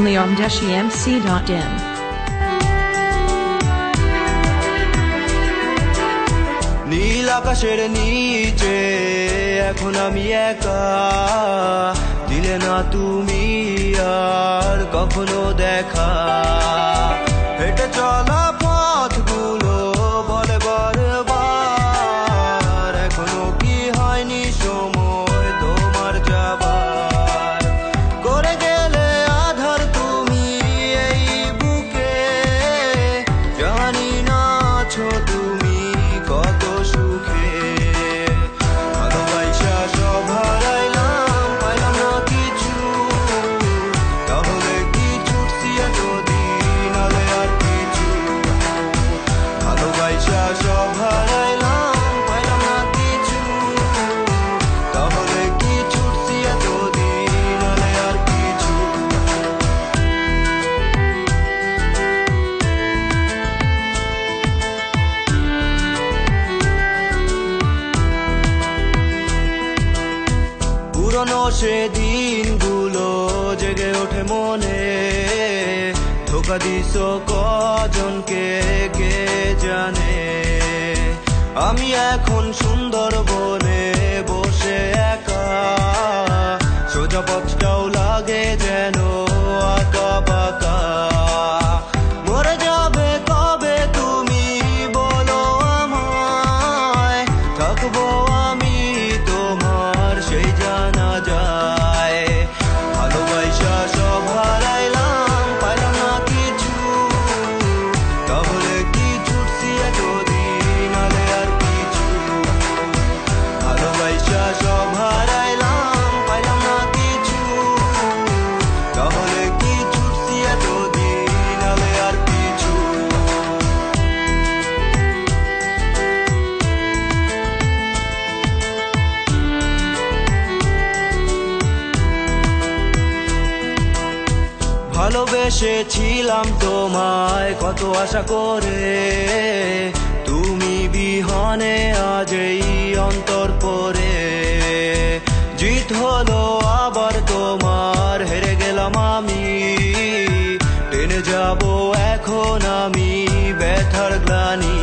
only on deshimc.in. নীল আকাশের নিচে এখন আমি একা, দিলে না তুমি আর কখনো দেখা। হেঁটে চলা পথগুলো বলে বারবার, এখনো কি হয়নি সময় তোমার যাবার। করে গেলে আধার তুমি এই বুকে, জানি না আছো তুমি কত সুখে। ভালোবাসা সব হারাইলাম, পাইলাম না কিছু, তাহলে কি ছুটছি এতদিন আলে আর কিছু। ভালোবাসা সব হারাইলাম, পাইলাম না কিছু, তাহলে কি ছুটছি এতদিন আলে আর কিছু। পুরনো সে দিনগুলো জেগে ওঠে মনে, ধোকা দিস কজনকে কে জানে। আমি এখন সুন্দরবনে বসে একা, সোজা পথটাও লাগে যেন আঁকা বাঁকা। মরে যাবে কবে তুমি বলো আমায়, থাকবো আমি তোমার সেই জানা যায়। ভালোবাসা সব হারাইলাম, পাইলাম না কিছু, তাহলে কি ছুটছি এতদিন আলে আর কিছু। ভালোবাসা সব হারাইলাম, পাইলাম না কিছু, তাহলে কি ছুটছি এতদিন আলে আর কিছু। ভালোবেসেছিলাম তোমায় কত আশা করে, তুমি বিহনে আজ এই অন্তর পরে। জিত হলো আবার তোমার, হেরে গেলাম আমি, টেনে যাব এখন আমি ব্যথার গ্লানি।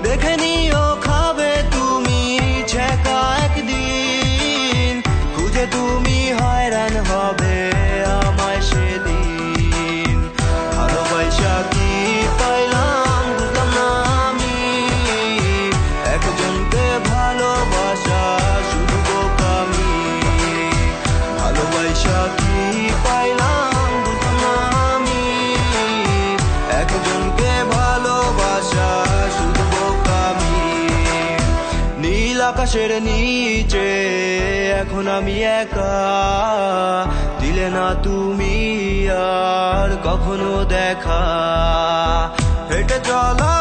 দেখে নিও খাবে তুমি ছেঁকা একদিন, খুঁজে তুমি হয়রান হবে আমায় সেদিন। ভালোবাসা কি পাইলাম বুঝলাম না আমি, একজনকে ভালোবাসা শুধু বোকামি। ভালোবাসা কি পাইলাম বুঝলাম না আমি, একজনকে ভালোবাসা শুধু বোকামি। নীল আকাশের নিচে এখন আমি একা, দিলে না তুমি আর কখনো দেখা। হেঁটে চলা